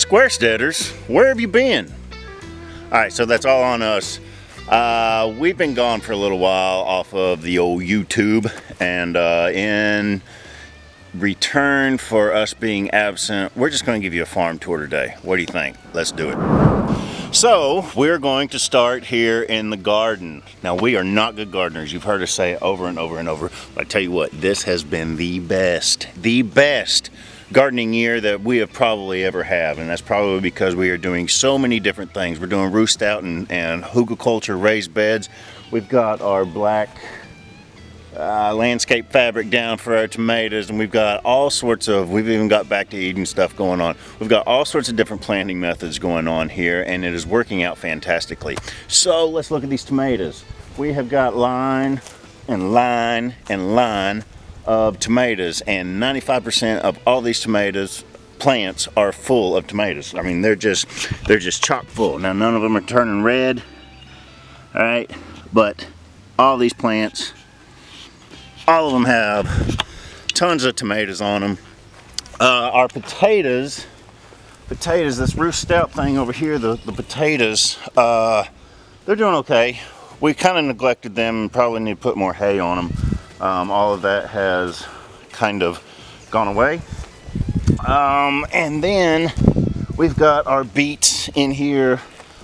Squaresteaders, where have you been? Alright, so that's all on us. We've been gone for a little while off of the old YouTube, and in return for us being absent, we're just going to give you a farm tour today. What do you think? Let's do it. So, we're going to start here in the garden. Now, we are not good gardeners. You've heard us say it over and over and over. But I tell you what, this has been the best gardening year that we have probably ever have, and that's probably because we are doing so many different things. We're doing roost out and hugelkultur raised beds. We've got our black landscape fabric down for our tomatoes, and we've got all sorts of, we've even got back to Eden stuff going on. We've got all sorts of different planting methods going on here, and it is working out fantastically. So let's look at these tomatoes. We have got line and line and line of tomatoes, and 95% of all these tomatoes plants are full of tomatoes. I mean, they're just chock full. Now, none of them are turning red, all right, but all these plants, all of them have tons of tomatoes on them. Our potatoes, this roost stout thing over here, the potatoes, they're doing okay. We kind of neglected them and probably need to put more hay on them. All of that has kind of gone away. And then we've got our beets in here,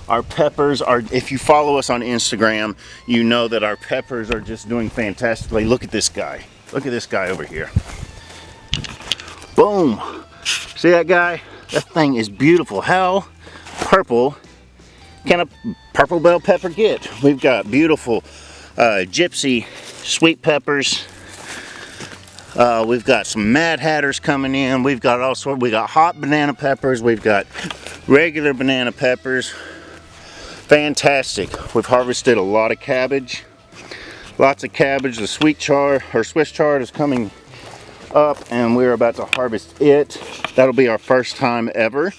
our peppers are, if you follow us on Instagram, you know that our peppers are just doing fantastically. Look at this guy. Look at this guy over here. Boom. See that guy? That thing is beautiful. How purple can a purple bell pepper get? We've got beautiful gypsy sweet peppers. We've got some Mad Hatters coming in. We've got all sorts. We got hot banana peppers. We've got regular banana peppers. Fantastic. We've harvested a lot of cabbage. Lots of cabbage. The sweet chard or Swiss chard is coming up, and we're about to harvest it. That'll be our first time ever.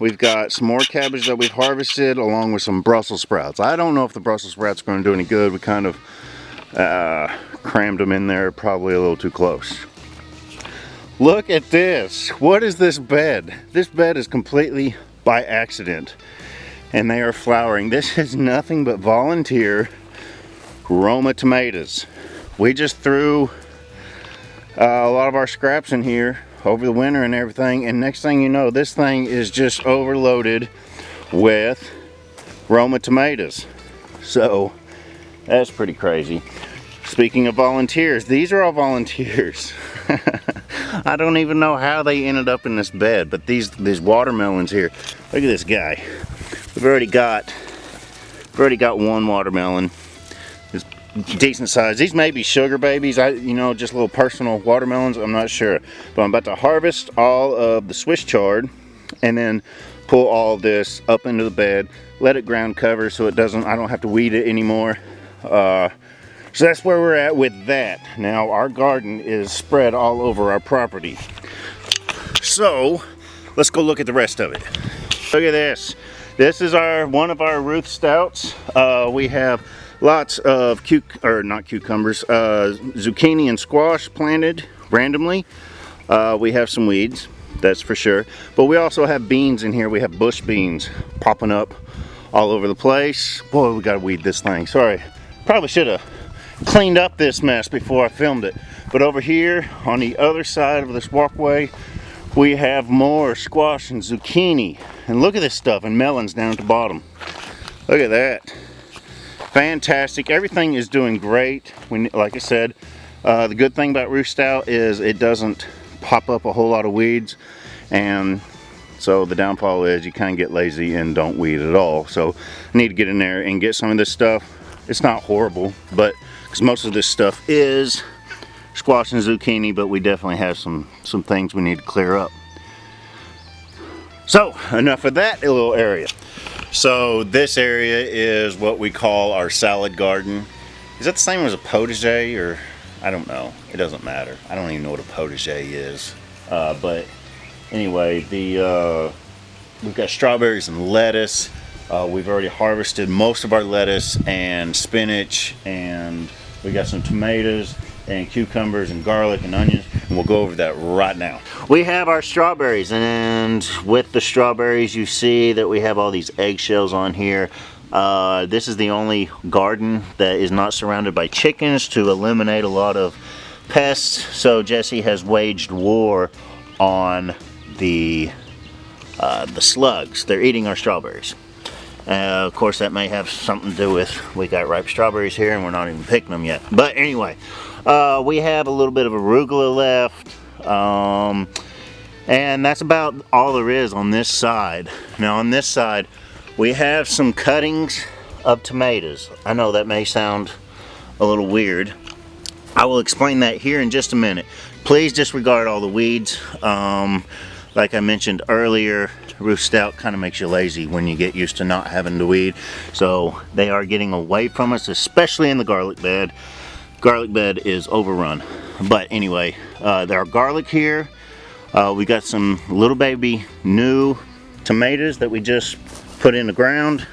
We've got some more cabbage that we've harvested, along with some Brussels sprouts. I don't know if the Brussels sprouts are going to do any good. We kind of crammed them in there, probably a little too close. Look at this. What is this bed? This bed is completely by accident, and they are flowering. This is nothing but volunteer Roma tomatoes. We just threw a lot of our scraps in here over the winter and everything, and next thing you know, this thing is just overloaded with Roma tomatoes. So that's pretty crazy. Speaking of volunteers, these are all volunteers. I don't even know how they ended up in this bed, but these watermelons here, look at this guy. We've already got one watermelon. Decent size. These may be sugar babies, just little personal watermelons, I'm not sure. But I'm about to harvest all of the Swiss chard and then pull all this up into the bed, let it ground cover so it doesn't, I don't have to weed it anymore. So that's where we're at with that. Now our garden is spread all over our property. So let's go look at the rest of it. Look at this. This is one of our Ruth Stouts. We have lots of zucchini and squash planted randomly. We have some weeds, that's for sure. But we also have beans in here. We have bush beans popping up all over the place. Boy, we gotta weed this thing. Sorry, probably should have cleaned up this mess before I filmed it. But over here on the other side of this walkway, we have more squash and zucchini. And look at this stuff, and melons down at the bottom. Look at that. Fantastic. Everything is doing great. Like I said, the good thing about Roost Stout is it doesn't pop up a whole lot of weeds, and so the downfall is you kind of get lazy and don't weed at all. So I need to get in there and get some of this stuff. It's not horrible, but because most of this stuff is squash and zucchini, but we definitely have some things we need to clear up. So enough of that little area. So this area is what we call our salad garden. Is that the same as a potager, or I don't know. It doesn't matter. I don't even know what a potager is. But anyway, we've got strawberries and lettuce. We've already harvested most of our lettuce and spinach, and we got some tomatoes and cucumbers and garlic and onions. We'll go over that right now. We have our strawberries, and with the strawberries you see that we have all these eggshells on here. This is the only garden that is not surrounded by chickens to eliminate a lot of pests. So Jesse has waged war on the slugs. They're eating our strawberries. Of course, that may have something to do with we got ripe strawberries here and we're not even picking them yet. But anyway, we have a little bit of arugula left, and that's about all there is on this side. Now on this side we have some cuttings of tomatoes. I know that may sound a little weird. I will explain that here in just a minute. Please disregard all the weeds. Like I mentioned earlier, roof stout kind of makes you lazy when you get used to not having to weed. So they are getting away from us, especially in the garlic bed. Garlic bed is overrun. But anyway, there are garlic here. We got some little baby new tomatoes that we just put in the ground.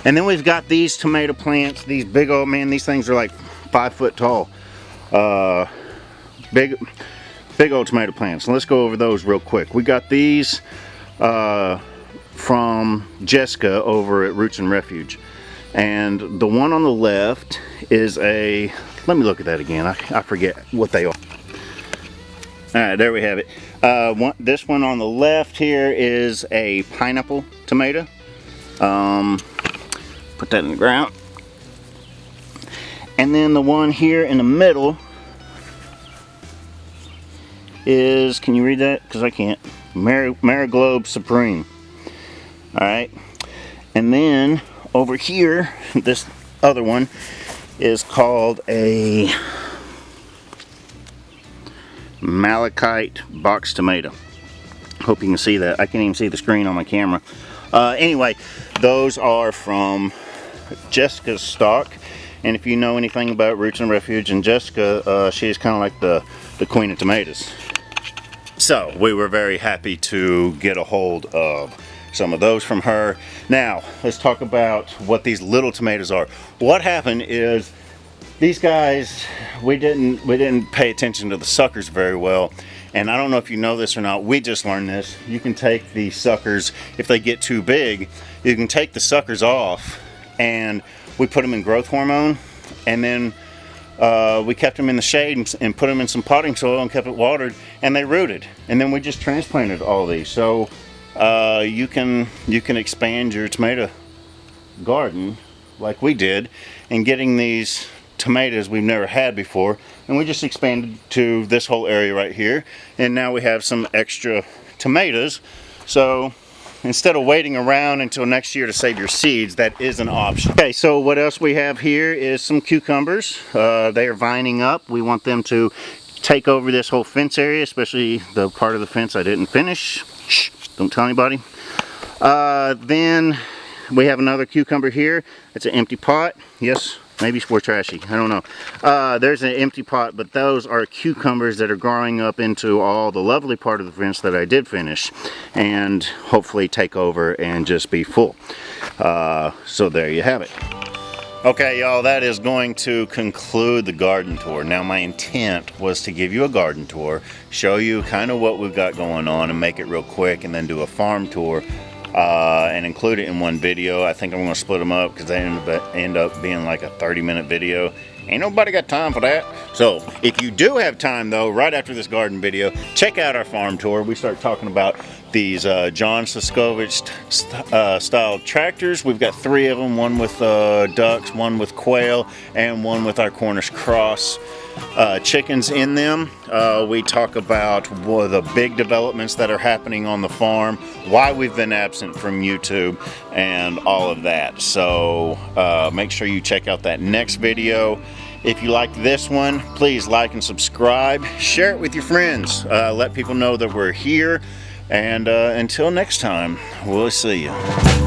And then we've got these tomato plants, these big old, man, these things are like 5 foot tall. Big old tomato plants. Let's go over those real quick. We got these from Jessica over at Roots and Refuge, and the one on the left is a, let me look at that again, I forget what they are. Alright, there we have it. This one on the left here is a pineapple tomato. Put that in the ground. And then the one here in the middle is, can you read that? Because I can't. Mariglobe Supreme. Alright. And then over here, this other one is called a Malachite box tomato. Hope you can see that. I can't even see the screen on my camera. Anyway, those are from Jessica's stock. And if you know anything about Roots and Refuge and Jessica, she's kind of like the queen of tomatoes. So we were very happy to get a hold of some of those from her. Now let's talk about what these little tomatoes are. What happened is these guys, we didn't pay attention to the suckers very well, and I don't know if you know this or not, we just learned this. You can take the suckers, if they get too big, you can take the suckers off, and we put them in growth hormone, and then we kept them in the shade and put them in some potting soil and kept it watered, and they rooted. And then we just transplanted all these. So you can expand your tomato garden like we did, and getting these tomatoes we've never had before. And we just expanded to this whole area right here, and now we have some extra tomatoes. So instead of waiting around until next year to save your seeds, that is an option. Okay, so what else we have here is some cucumbers. They are vining up. We want them to take over this whole fence area, especially the part of the fence I didn't finish. Shh, don't tell anybody. Then we have another cucumber here. It's an empty pot. Yes, maybe we're trashy, I don't know. There's an empty pot, but those are cucumbers that are growing up into all the lovely part of the fence that I did finish, and hopefully take over and just be full. So there you have it. Okay, y'all, that is going to conclude the garden tour. Now, my intent was to give you a garden tour, show you kind of what we've got going on and make it real quick, and then do a farm tour and include it in one video. I think I'm going to split them up because they end up being like a 30-minute video. Ain't nobody got time for that. So if you do have time though, right after this garden video, check out our farm tour. We start talking about these John Siskovich style tractors. We've got 3 of them, one with ducks, one with quail, and one with our Cornish cross chickens in them. We talk about the big developments that are happening on the farm, why we've been absent from YouTube, and all of that. So make sure you check out that next video. If you liked this one, please like and subscribe. Share it with your friends. Let people know that we're here. And until next time, we'll see you.